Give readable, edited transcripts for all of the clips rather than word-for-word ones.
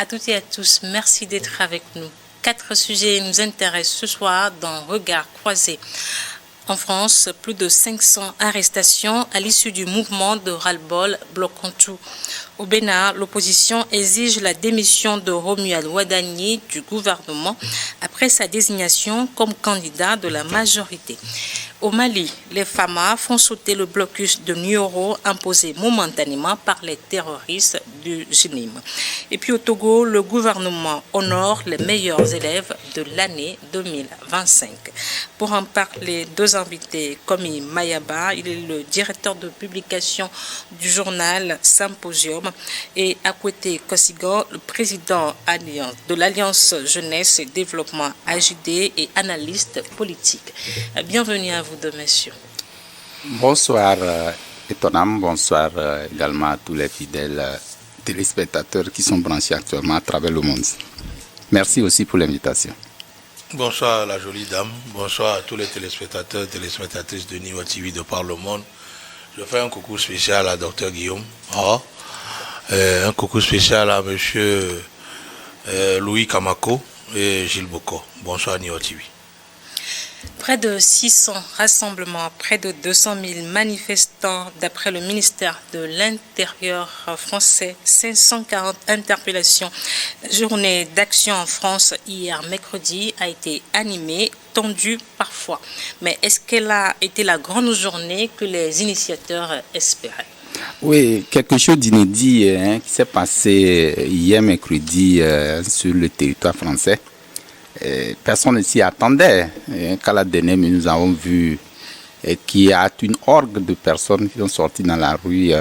À toutes et à tous, merci d'être avec nous. 4 sujets nous intéressent ce soir dans Regard croisé. En France, plus de 500 arrestations à l'issue du mouvement de ras-le-bol bloquant tout. Au Bénin, l'opposition exige la démission de Romuald Wadagni du gouvernement après sa désignation comme candidat de la majorité. Au Mali, les FAMA font sauter le blocus de Nioro imposé momentanément par les terroristes du JNIM. Et puis au Togo, le gouvernement honore les meilleurs élèves de l'année 2025. Pour en parler, 2 invités, Komi Mayaba, il est le directeur de publication du journal Symposium, et Akwete Kosigo, le président de l'Alliance Jeunesse et Développement AJD et analyste politique. Bienvenue à vous deux, messieurs. Bonsoir Etonam, bonsoir également à tous les fidèles téléspectateurs qui sont branchés actuellement à travers le monde. Merci aussi pour l'invitation. Bonsoir à la jolie dame, bonsoir à tous les téléspectateurs et téléspectatrices de Niwa TV de par le monde. Je fais un coucou spécial à Dr Guillaume, un coucou spécial à monsieur Louis Kamako et Gilles Boko. Bonsoir Niwa TV. Près de 600 rassemblements, près de 200 000 manifestants d'après le ministère de l'Intérieur français, 540 interpellations. La journée d'action en France hier mercredi a été animée, tendue parfois. Mais est-ce qu'elle a été la grande journée que les initiateurs espéraient? Oui, quelque chose d'inédit qui s'est passé hier mercredi sur le territoire français. Personne ne s'y attendait. Qu'à la dernière minute, nous avons vu qu'il y a une orgue de personnes qui sont sorties dans la rue,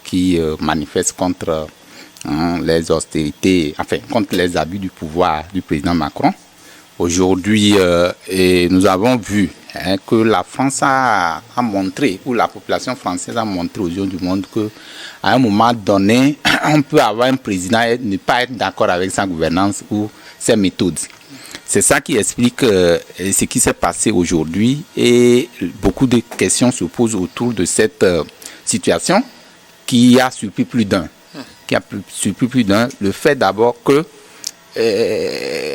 qui manifestent contre les austérités, enfin contre les abus du pouvoir du président Macron. Aujourd'hui, nous avons vu que la France a montré, ou la population française a montré aux yeux du monde qu'à un moment donné, on peut avoir un président et ne pas être d'accord avec sa gouvernance ou ses méthodes. C'est ça qui explique ce qui s'est passé aujourd'hui, et beaucoup de questions se posent autour de cette situation qui a surpris plus d'un. Le fait d'abord que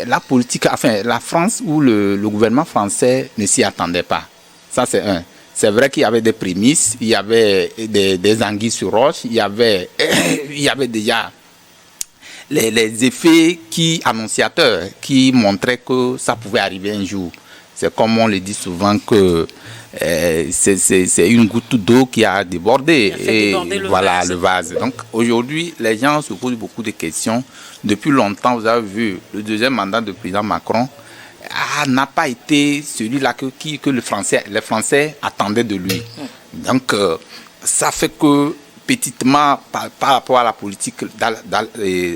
la politique, enfin la France ou le gouvernement français ne s'y attendait pas. Ça c'est un. C'est vrai qu'il y avait des prémices, il y avait des anguilles sur roche, il y avait déjà les effets annonciateurs qui montraient que ça pouvait arriver un jour. C'est comme on le dit souvent que c'est une goutte d'eau qui a débordé, le vase. Donc aujourd'hui, les gens se posent beaucoup de questions. Depuis longtemps, vous avez vu, le deuxième mandat du président Macron n'a pas été celui-là que les Français attendaient de lui. Donc ça fait que petitement, par rapport à la politique,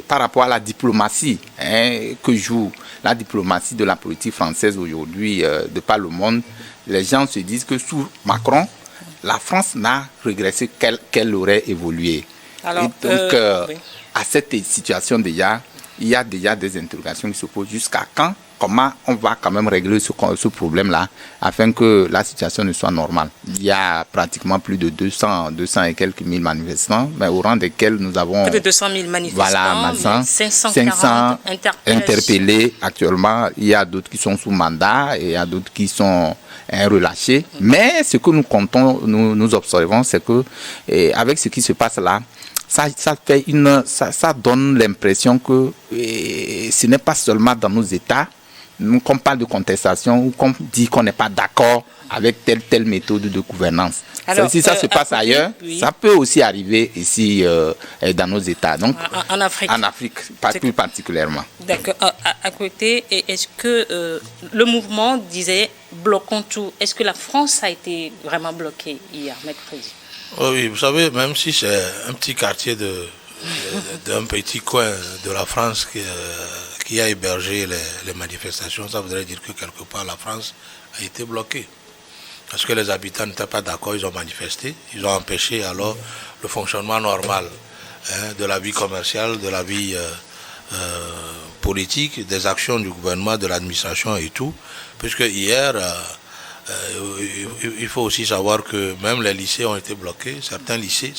par rapport à la diplomatie que joue la diplomatie de la politique française aujourd'hui de par le monde, les gens se disent que sous Macron, la France n'a régressé qu'elle aurait évolué. Alors, et donc, oui. À cette situation déjà, il y a déjà des interrogations qui se posent. Jusqu'à quand? Comment on va quand même régler ce problème-là afin que la situation ne soit normale? Il y a pratiquement plus de 200 et quelques mille manifestants, mais au rang desquels nous avons... Plus de 200 000 manifestants, 540 interpellés actuellement. Il y a d'autres qui sont sous mandat et il y a d'autres qui sont relâchés. Mais ce que nous comptons, nous observons, c'est que avec ce qui se passe là, ça donne l'impression que ce n'est pas seulement dans nos États qu'on parle de contestation ou qu'on dit qu'on n'est pas d'accord avec telle méthode de gouvernance. Alors, si ça se passe ailleurs, oui. Ça peut aussi arriver ici dans nos États, donc en Afrique. En Afrique, plus particulièrement. D'accord. À côté, est-ce que le mouvement disait bloquons tout? Est-ce que la France a été vraiment bloquée hier, mercredi? Oui, vous savez, même si c'est un petit quartier d'un petit coin de la France qui a hébergé les manifestations, ça voudrait dire que quelque part la France a été bloquée. Parce que les habitants n'étaient pas d'accord, ils ont manifesté, ils ont empêché alors le fonctionnement normal de la vie commerciale, de la vie politique, des actions du gouvernement, de l'administration et tout. Puisque hier, il faut aussi savoir que même les lycées ont été bloqués, certains lycées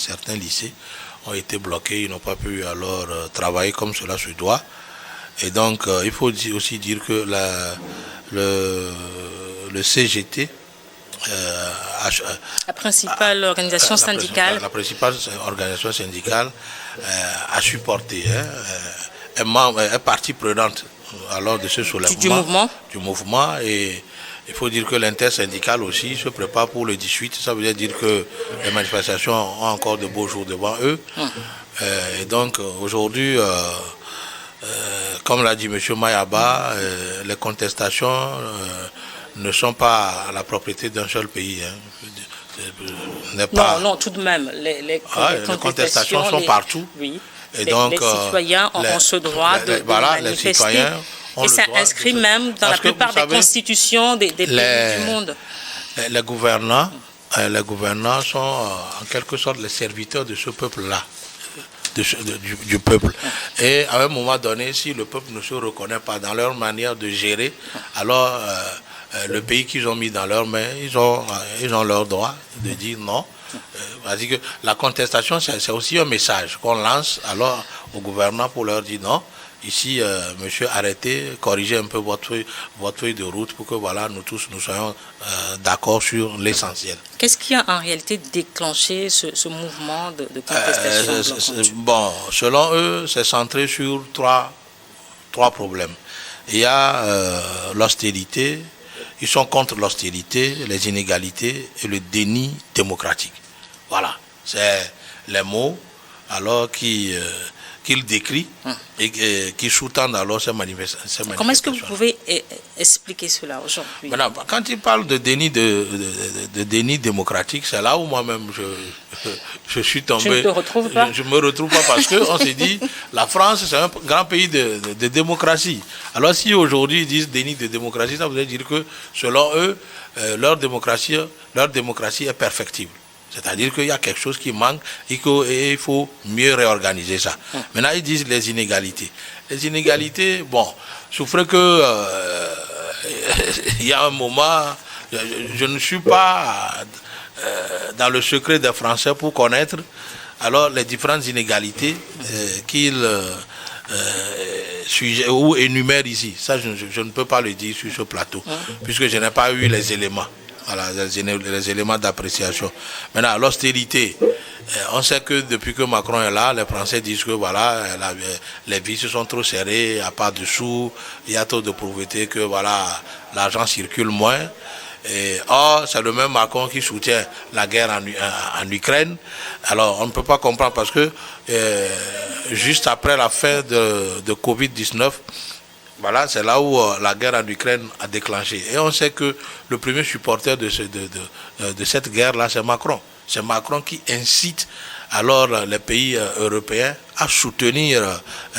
ont été bloqués, ils n'ont pas pu alors travailler comme cela se doit. Et donc, il faut aussi dire que le CGT, la principale organisation syndicale, la principale organisation syndicale a supporté, est partie prenante alors de ce soulèvement du mouvement. Et il faut dire que l'intersyndicale aussi se prépare pour le 18. Ça veut dire que les manifestations ont encore de beaux jours devant eux. Et donc aujourd'hui, comme l'a dit M. Mayaba, les contestations ne sont pas à la propriété d'un seul pays. Non, tout de même. Les contestations sont partout. Oui. Et donc, les citoyens ont ce droit de manifester. Les citoyens et ça inscrit même dans la plupart des constitutions des pays du monde. Les gouvernants sont en quelque sorte les serviteurs de ce peuple-là. Du peuple. Et à un moment donné, si le peuple ne se reconnaît pas dans leur manière de gérer, alors le pays qu'ils ont mis dans leurs mains, ils ont leur droit de dire non. C'est-à-dire que la contestation, c'est aussi un message qu'on lance alors au gouvernement pour leur dire non. Ici, monsieur, arrêtez, corrigez un peu votre feuille de route pour que voilà, nous tous nous soyons d'accord sur l'essentiel. Qu'est-ce qui a en réalité déclenché ce mouvement de contestation? Bon, selon eux, c'est centré sur trois problèmes. Il y a l'austérité, ils sont contre l'austérité, les inégalités et le déni démocratique. Voilà, c'est les mots alors qu'il décrit et qui sous-tendent alors ces manifestations. Comment est-ce que vous pouvez expliquer cela aujourd'hui? Maintenant, quand il parle de déni, de déni démocratique, c'est là où moi-même je suis tombé. Je ne te retrouve pas? Je ne me retrouve pas parce qu'on s'est dit, la France, c'est un grand pays de démocratie. Alors si aujourd'hui ils disent déni de démocratie, ça voudrait dire que selon eux, leur démocratie est perfectible. C'est-à-dire qu'il y a quelque chose qui manque et qu'il faut mieux réorganiser ça. Maintenant, ils disent les inégalités. Les inégalités, bon, souffrez que il y a un moment, je ne suis pas dans le secret des Français pour connaître alors les différentes inégalités qu'ils ou énumèrent ici. Ça, je ne peux pas le dire sur ce plateau, puisque je n'ai pas eu les éléments. Voilà, les éléments d'appréciation. Maintenant, l'austérité, on sait que depuis que Macron est là, les Français disent que voilà, les vies se sont trop serrées, il n'y a pas de sous, il y a trop de pauvreté, que voilà, l'argent circule moins. Or, c'est le même Macron qui soutient la guerre en Ukraine. Alors, on ne peut pas comprendre parce que juste après la fin de Covid-19, voilà, c'est là où la guerre en Ukraine a déclenché. Et on sait que le premier supporter de cette guerre-là, c'est Macron. C'est Macron qui incite alors les pays européens à soutenir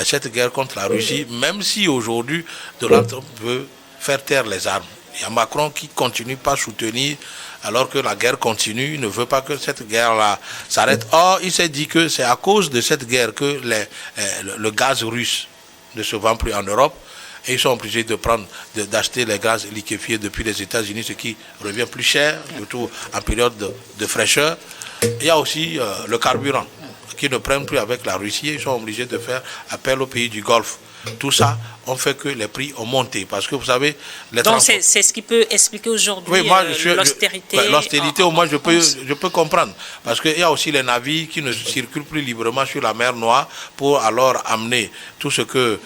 cette guerre contre la Russie, même si aujourd'hui Donald Trump veut faire taire les armes. Il y a Macron qui continue pas à soutenir alors que la guerre continue, il ne veut pas que cette guerre-là s'arrête. Or, il s'est dit que c'est à cause de cette guerre que le gaz russe ne se vend plus en Europe. Et ils sont obligés d'acheter les gaz liquéfiés depuis les États-Unis, ce qui revient plus cher, surtout en période de fraîcheur. Il y a aussi le carburant, qui ne prennent plus avec la Russie. Ils sont obligés de faire appel aux pays du Golfe. Tout ça, on fait que les prix ont monté. Parce que vous savez... Donc c'est ce qui peut expliquer aujourd'hui l'austérité. L'austérité, au moins, je peux comprendre. Parce qu'il y a aussi les navires qui ne circulent plus librement sur la mer Noire pour alors amener tout ce que...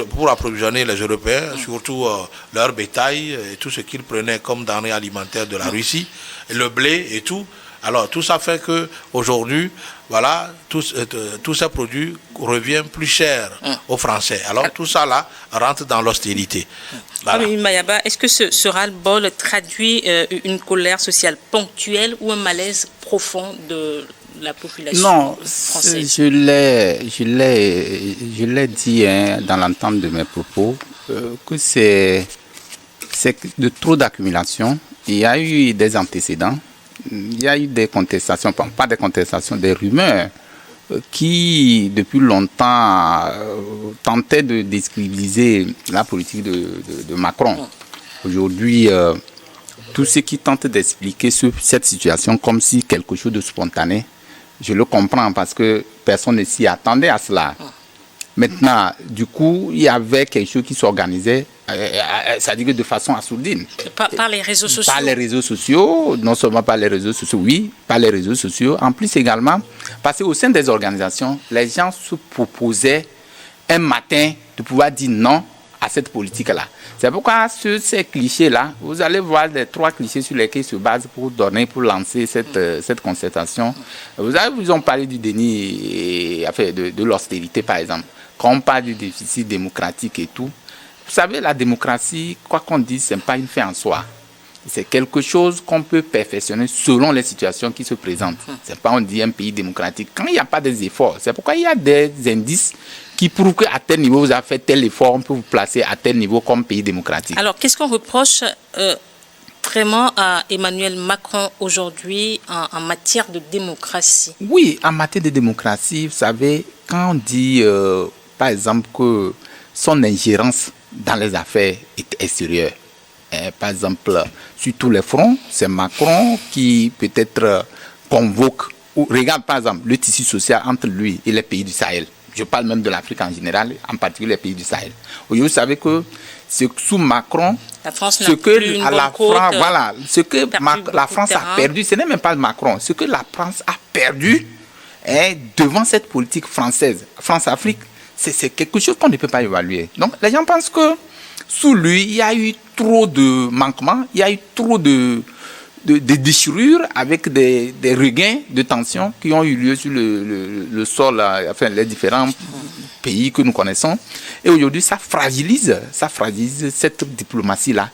Pour approvisionner les Européens, surtout leur bétail et tout ce qu'ils prenaient comme denrées alimentaires de la Russie, et le blé et tout. Alors, tout ça fait qu'aujourd'hui, voilà, tous ces produits reviennent plus cher aux Français. Alors, tout ça, là, rentre dans l'austérité. Voilà. Mayaba, est-ce que ce ras-le-bol traduit une colère sociale ponctuelle ou un malaise profond de la population française? Je l'ai dit dans l'entente de mes propos, que c'est de trop d'accumulation. Il y a eu des antécédents. Il y a eu des contestations, pas des contestations, des rumeurs qui, depuis longtemps, tentaient de déstabiliser la politique de Macron. Aujourd'hui, tous ceux qui tentent d'expliquer cette situation comme si quelque chose de spontané, Je le comprends parce que personne ne s'y attendait à cela. Maintenant, du coup, il y avait quelque chose qui s'organisait, c'est-à-dire que de façon assourdine. Par les réseaux sociaux. Par les réseaux sociaux, non seulement par les réseaux sociaux, oui, par les réseaux sociaux, en plus également, parce qu'au sein des organisations, les gens se proposaient un matin de pouvoir dire non à cette politique-là. C'est pourquoi sur ces clichés-là, vous allez voir les 3 clichés sur lesquels ils se basent pour lancer cette concertation. Ils ont parlé du déni, enfin, de l'austérité, par exemple. Quand on parle du déficit démocratique et tout, vous savez, la démocratie, quoi qu'on dise, ce n'est pas une fin en soi. C'est quelque chose qu'on peut perfectionner selon les situations qui se présentent. C'est pas on dit un pays démocratique. Quand il n'y a pas des efforts, c'est pourquoi il y a des indices qui prouvent qu'à tel niveau, vous avez fait tel effort, on peut vous placer à tel niveau comme pays démocratique. Alors, qu'est-ce qu'on reproche vraiment à Emmanuel Macron aujourd'hui en matière de démocratie? Oui, en matière de démocratie, vous savez, quand on dit, par exemple, que son ingérence dans les affaires extérieures, par exemple, sur tous les fronts, c'est Macron qui peut-être convoque, ou regarde par exemple le tissu social entre lui et les pays du Sahel. Je parle même de l'Afrique en général, en particulier les pays du Sahel. Aujourd'hui, vous savez que c'est sous Macron, la France ce que la France a perdu, ce n'est même pas Macron, ce que la France a perdu devant cette politique française, France-Afrique, c'est quelque chose qu'on ne peut pas évaluer. Donc les gens pensent que sous lui, il y a eu trop de manquements, il y a eu trop de déchirures avec des regains de tension qui ont eu lieu sur le sol, enfin les différents pays que nous connaissons. Et aujourd'hui, ça fragilise cette diplomatie-là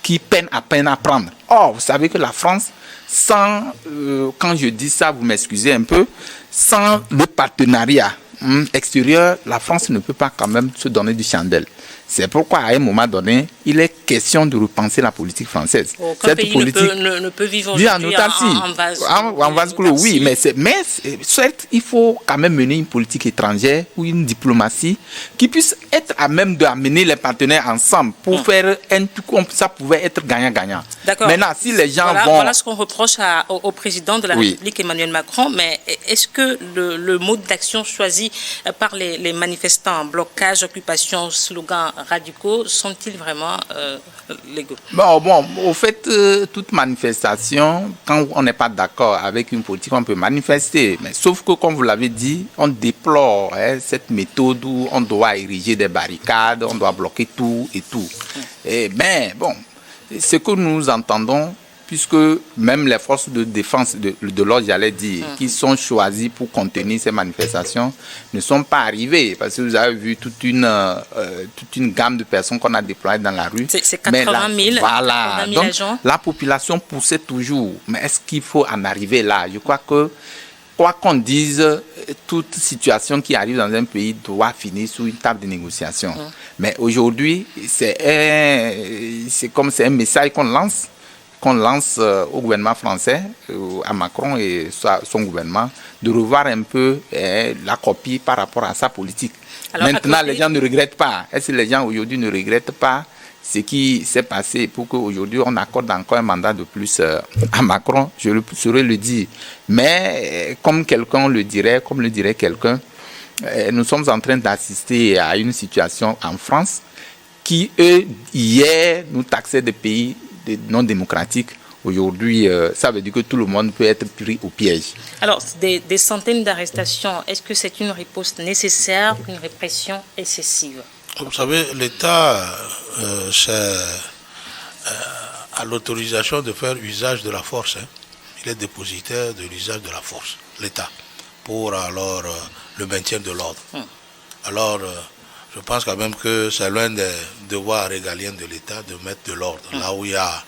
qui peine à prendre. Or, vous savez que la France, sans, quand je dis ça, vous m'excusez un peu, sans le partenariat extérieur, la France ne peut pas quand même se donner du chandelle. C'est pourquoi, à un moment donné, il est question de repenser la politique française. Aucun pays ne peut vivre aujourd'hui en vase clos. Oui, mais certes, il faut quand même mener une politique étrangère ou une diplomatie qui puisse être à même d'amener les partenaires ensemble pour faire un tout comme ça pouvait être gagnant-gagnant. D'accord. Maintenant, si les gens Voilà ce qu'on reproche au président de la République, Emmanuel Macron, mais est-ce que le mode d'action choisi par les manifestants, blocage, occupation, slogan radicaux, sont-ils vraiment légaux? Bon, au fait, toute manifestation, quand on n'est pas d'accord avec une politique, on peut manifester. Mais sauf que, comme vous l'avez dit, on déplore cette méthode où on doit ériger des barricades, on doit bloquer tout et tout. Ce que nous entendons, puisque même les forces de défense de l'ordre, j'allais dire, qui sont choisies pour contenir ces manifestations, ne sont pas arrivées. Parce que vous avez vu toute une gamme de personnes qu'on a déployées dans la rue. C'est 80 000, voilà. 80 000 Donc, agents. la population poussait toujours. Mais est-ce qu'il faut en arriver là? Je crois que, quoi qu'on dise, toute situation qui arrive dans un pays doit finir sous une table de négociation. Mais aujourd'hui, c'est un message qu'on lance au gouvernement français, à Macron et son gouvernement, de revoir un peu la copie par rapport à sa politique. Alors, maintenant, les gens ne regrettent pas. Est-ce que les gens aujourd'hui ne regrettent pas ce qui s'est passé pour qu'aujourd'hui on accorde encore un mandat de plus à Macron? Je saurais le dire. Mais comme le dirait quelqu'un, nous sommes en train d'assister à une situation en France qui, hier, nous taxait de pays non démocratiques. Aujourd'hui, ça veut dire que tout le monde peut être pris au piège. Alors, des centaines d'arrestations, est-ce que c'est une riposte nécessaire ou une répression excessive? Vous savez, l'État a l'autorisation de faire usage de la force. Il est dépositaire de l'usage de la force, l'État, pour alors le maintien de l'ordre. Alors, je pense quand même que c'est l'un des devoirs régaliens de l'État de mettre de l'ordre. Là où il y a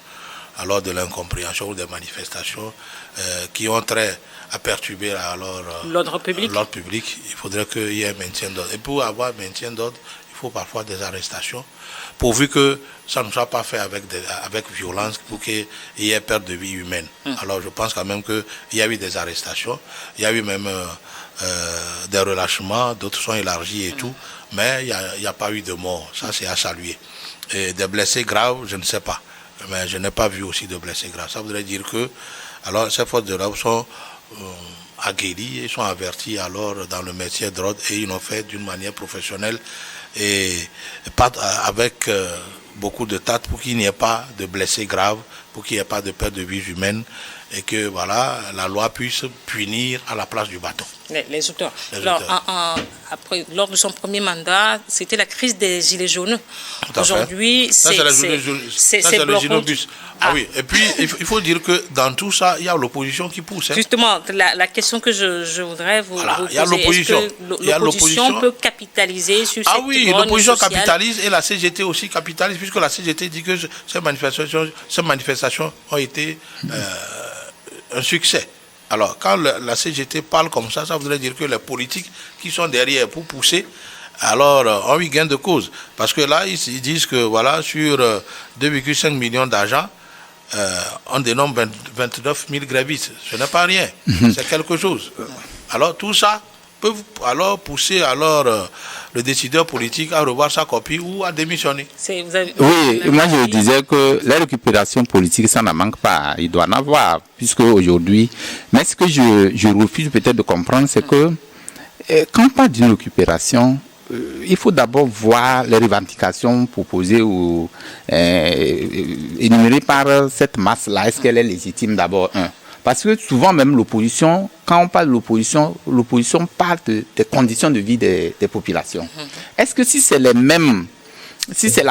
alors de l'incompréhension ou des manifestations qui ont trait à perturber alors l'ordre public, il faudrait qu'il y ait un maintien d'ordre. Et pour avoir un maintien d'ordre, il faut parfois des arrestations, pourvu que ça ne soit pas fait avec violence, pour qu'il y ait perte de vie humaine. Alors je pense quand même qu'il y a eu des arrestations, il y a eu même des relâchements, d'autres sont élargis et tout, mais il n'y a pas eu de mort, ça c'est à saluer. Et des blessés graves, je ne sais pas, mais je n'ai pas vu aussi de blessés graves. Ça voudrait dire que alors ces forces de l'ordre sont aguerris et sont avertis alors dans le métier de l'ordre et ils l'ont fait d'une manière professionnelle et pas avec beaucoup de tact pour qu'il n'y ait pas de blessés graves, pour qu'il n'y ait pas de perte de vies humaines et que voilà, la loi puisse punir à la place du bâton. Les auteurs. Après, lors de son premier mandat, c'était la crise des gilets jaunes. Aujourd'hui, c'est le ginobus. Ah oui, et puis il faut dire que dans tout ça, il y a l'opposition qui pousse. Hein. Justement, la question que je voudrais vous poser, est-ce que l'opposition peut capitaliser sur cette oui, l'opposition capitalise et la CGT aussi capitalise, puisque la CGT dit que ces manifestations ont été un succès. Alors, quand la CGT parle comme ça voudrait dire que les politiques qui sont derrière pour pousser, alors ont eu gain de cause. Parce que là, ils disent que voilà, sur 2,5 millions d'argent, on dénomme 29 000 grévistes. Ce n'est pas rien, c'est quelque chose. Alors, tout ça peut alors pousser le décideur politique à revoir sa copie ou à démissionner. Oui, moi je disais que la récupération politique, ça n'en manque pas. Il doit en avoir, puisque aujourd'hui... Mais ce que je refuse peut-être de comprendre, c'est que quand on parle d'une récupération, il faut d'abord voir les revendications proposées ou énumérées par cette masse-là. Est-ce qu'elle est légitime d'abord, Parce que souvent même l'opposition, quand on parle de l'opposition parle des conditions de vie des populations. Est-ce que si c'est la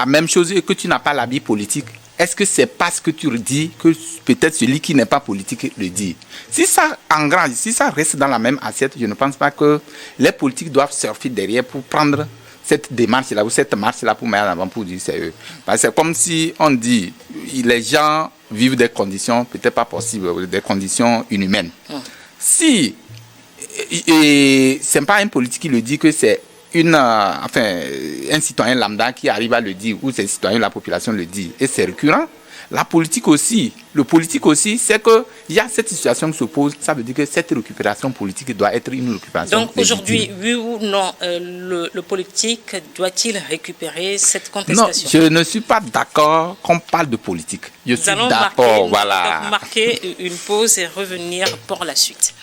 même chose et que tu n'as pas l'habit politique, est-ce que c'est parce que tu le dis que peut-être celui qui n'est pas politique le dit? Si ça engrange, si ça reste dans la même assiette, je ne pense pas que les politiques doivent surfer derrière pour prendre cette démarche-là ou cette marche-là pour mettre en avant pour dire c'est eux. Parce que c'est comme si on dit les gens vivent des conditions peut-être pas possibles, des conditions inhumaines. Si c'est pas un politique qui le dit que c'est un citoyen lambda qui arrive à le dire, ou c'est un citoyen de la population le dit, et c'est récurrent. Le politique aussi, c'est qu'il y a cette situation qui se pose, ça veut dire que cette récupération politique doit être une récupération. Donc aujourd'hui, oui ou non, le politique doit-il récupérer cette contestation? Non, je ne suis pas d'accord qu'on parle de politique. Je suis d'accord, marquer une pause et revenir pour la suite.